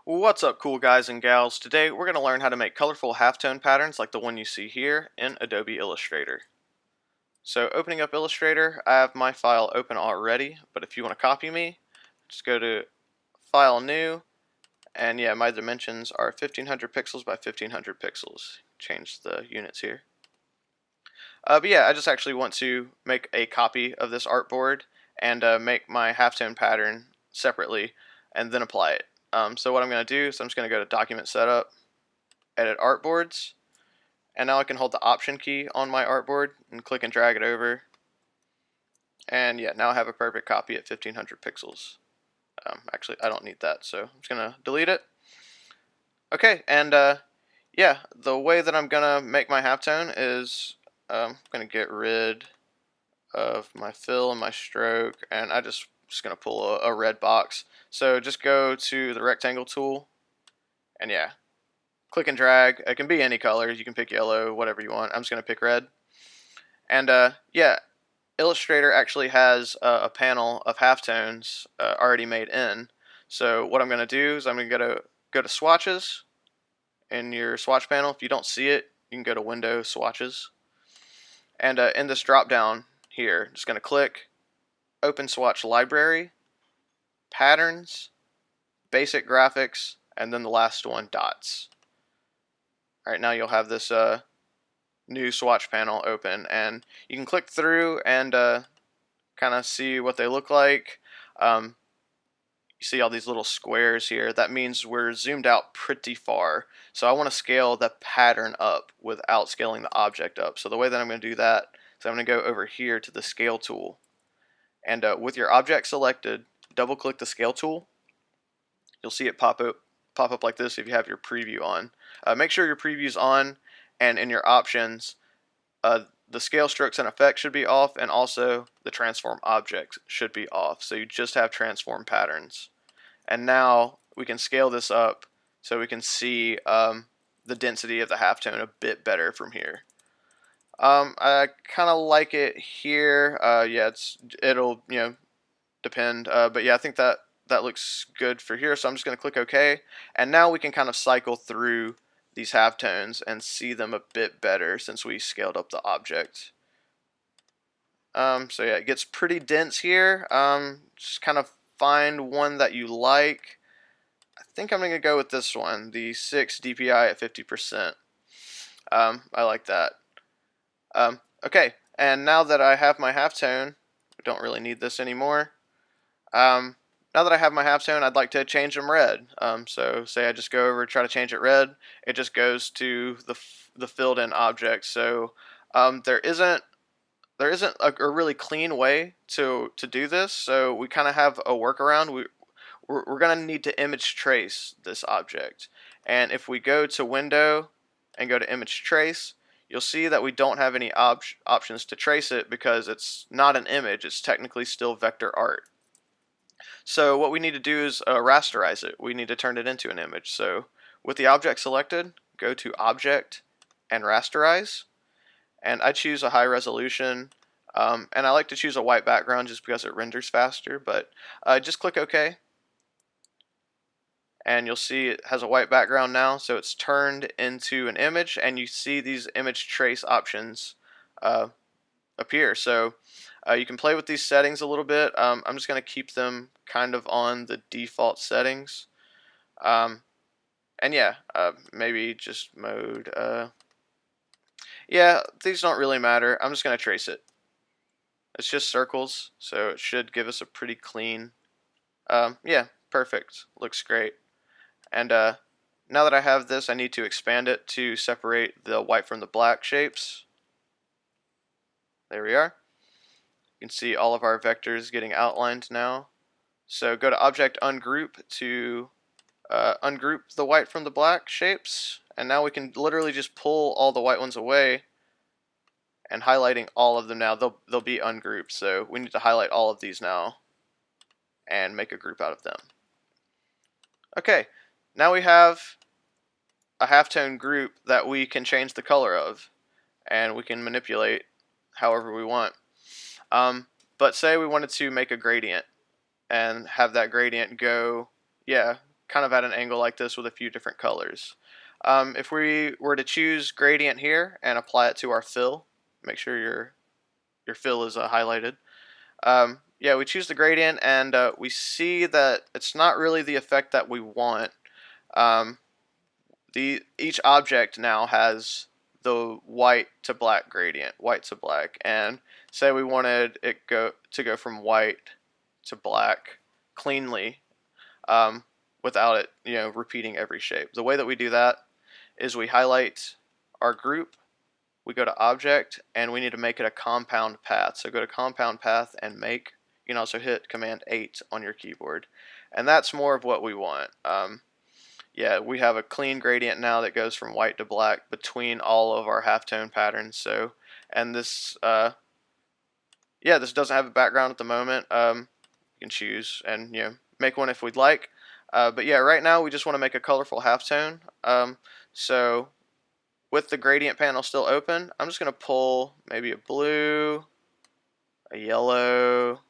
What's up, cool guys and gals? Today we're going to learn how to make colorful halftone patterns like the one you see here in Adobe Illustrator. So opening up Illustrator, I have my file open already, but if you want to copy me, just go to File, New, and yeah, my dimensions are 1500 pixels by 1500 pixels. Change the units here. But yeah, I just actually want to make a copy of this artboard and make my halftone pattern separately and then apply it. So what I'm going to do is I'm just going to go to Document Setup, Edit Artboards, and now I can hold the Option key on my artboard and click and drag it over. And yeah, now I have a perfect copy at 1500 pixels. Actually, I don't need that, so I'm just going to delete it. Okay, and yeah, the way that I'm going to make my halftone is I'm going to get rid of my fill and my stroke, and just going to pull a red box. So just go to the rectangle tool, and yeah, click and drag. It can be any color. You can pick yellow, whatever you want. I'm just going to pick red. And yeah, Illustrator actually has a panel of halftones already made in. So what I'm going to do is I'm going to go to Swatches in your swatch panel. If you don't see it, you can go to Window, Swatches. And in this drop down here, just going to click Open Swatch Library, Patterns, Basic Graphics, and then the last one, Dots. Alright, now you'll have this new swatch panel open, and you can click through and kind of see what they look like. You see all these little squares here. That means we're zoomed out pretty far. So I want to scale the pattern up without scaling the object up. So the way that I'm going to do that is I'm going to go over here to the Scale tool. And with your object selected, double click the Scale tool. You'll see it pop up like this if you have your preview on. Make sure your preview's on, and in your options, the scale strokes and effects should be off, and also the transform objects should be off. So you just have transform patterns. And now we can scale this up so we can see the density of the halftone a bit better from here. I kind of like it here. Yeah, it'll depend. But yeah, I think that looks good for here. So I'm just going to click OK, and now we can kind of cycle through these halftones and see them a bit better since we scaled up the object. So yeah, it gets pretty dense here. Just kind of find one that you like. I think I'm going to go with this one, the 6 DPI at 50%. I like that. Okay, and now that I have my halftone, I don't really need this anymore. Now that I have my halftone, I'd like to change them red. So say I just go over and try to change it red, it just goes to the filled in object. So there isn't a really clean way to do this. So we kind of have a workaround. We're going to need to image trace this object. And if we go to Window and go to Image Trace, you'll see that we don't have any options to trace it because it's not an image. It's technically still vector art. So what we need to do is rasterize it. We need to turn it into an image. So with the object selected, go to Object and Rasterize. And I choose a high resolution. And I like to choose a white background just because it renders faster. But just click OK. And you'll see it has a white background now. So it's turned into an image. And you see these image trace options appear. So you can play with these settings a little bit. I'm just going to keep them kind of on the default settings. And yeah, maybe just mode. Yeah, these don't really matter. I'm just going to trace it. It's just circles, so it should give us a pretty clean. Yeah, perfect. Looks great. And now that I have this, I need to expand it to separate the white from the black shapes. There we are. You can see all of our vectors getting outlined now. So go to Object Ungroup to ungroup the white from the black shapes. And now we can literally just pull all the white ones away and highlighting all of them now. They'll be ungrouped. So we need to highlight all of these now and make a group out of them. Okay, now we have a halftone group that we can change the color of, and we can manipulate however we want. But say we wanted to make a gradient and have that gradient go, yeah, kind of at an angle like this with a few different colors. If we were to choose gradient here and apply it to our fill, make sure your fill is highlighted. Yeah, we choose the gradient and we see that it's not really the effect that we want. Um, each object now has the white to black gradient, white to black, and say we wanted it to go from white to black cleanly, um, without it, repeating every shape. The way that we do that is we highlight our group, we go to object, and we need to make it a compound path. So go to compound path and make. You can also hit Command 8 on your keyboard, and that's more of what we want. Yeah, we have a clean gradient now that goes from white to black between all of our halftone patterns. So, and this, yeah, this doesn't have a background at the moment. You can choose and make one if we'd like. But yeah, right now we just want to make a colorful halftone. So with the gradient panel still open, I'm just going to pull maybe a blue, a yellow,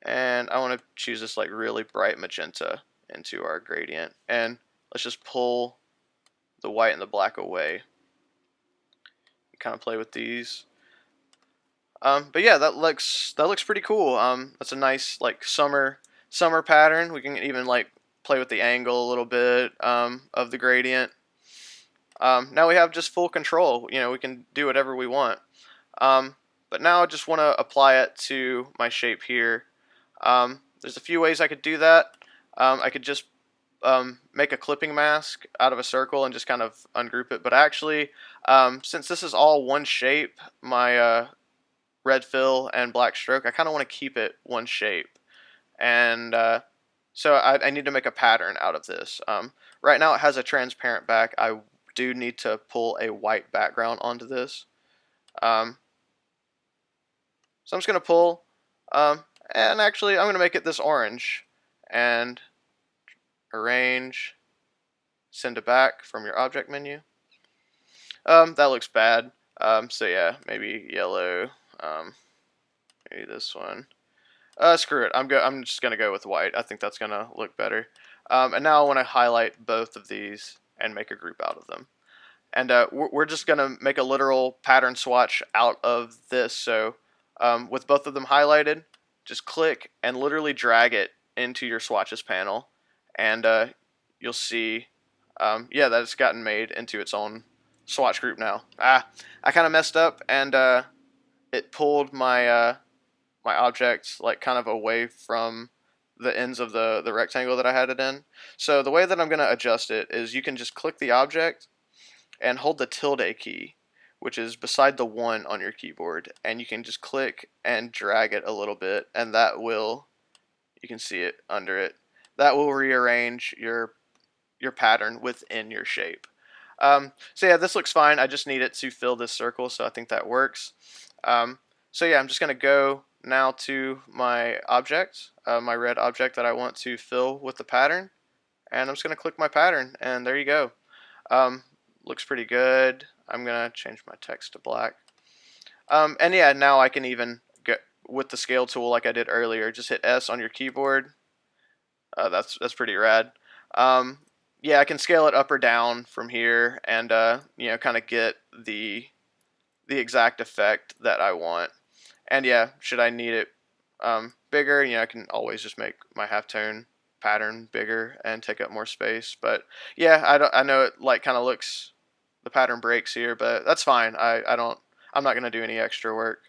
and I want to choose this like really bright magenta into our gradient, and let's just pull the white and the black away. Kind of play with these. But yeah, that looks pretty cool. That's a nice like summer pattern. We can even like play with the angle a little bit of the gradient. Now we have just full control. We can do whatever we want. But now I just want to apply it to my shape here. There's a few ways I could do that. I could just make a clipping mask out of a circle and just kind of ungroup it. But actually, since this is all one shape, my red fill and black stroke, I kind of want to keep it one shape. And so I need to make a pattern out of this. Right now it has a transparent back. I do need to pull a white background onto this. So I'm just going to pull, and actually I'm going to make it this orange, and arrange, send to back from your object menu. That looks bad. So yeah, maybe yellow, maybe this one. Screw it. I'm just gonna go with white. I think that's gonna look better. And now I want to highlight both of these and make a group out of them. And we're just gonna make a literal pattern swatch out of this. So with both of them highlighted, just click and literally drag it into your swatches panel, and you'll see, yeah, that it's gotten made into its own swatch group now. I kind of messed up, and it pulled my my object like kind of away from the ends of the rectangle that I had it in. So the way that I'm going to adjust it is you can just click the object and hold the tilde key, which is beside the 1 on your keyboard, and you can just click and drag it a little bit, and that will, you can see it under it, that will rearrange your pattern within your shape. So yeah, this looks fine. I just need it to fill this circle, so I think that works. So yeah, I'm just going to go now to my object, my red object that I want to fill with the pattern, and I'm just going to click my pattern, and there you go. Looks pretty good. I'm going to change my text to black. And yeah, now I can even get with the scale tool like I did earlier. Just hit S on your keyboard. That's pretty rad. Yeah, I can scale it up or down from here, and kind of get the exact effect that I want. And yeah, should I need it bigger, I can always just make my halftone pattern bigger and take up more space. But yeah, I know it like kind of looks, the pattern breaks here, but that's fine. I'm not gonna do any extra work.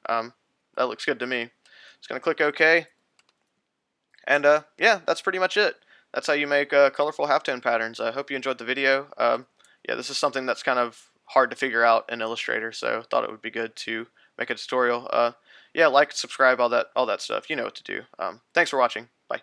That looks good to me. Just gonna click OK, and yeah, that's pretty much it. That's how you make colorful halftone patterns. I hope you enjoyed the video. Yeah, this is something that's kind of hard to figure out in Illustrator, so thought it would be good to make a tutorial. Yeah, like, subscribe, all that stuff. You know what to do. Thanks for watching. Bye.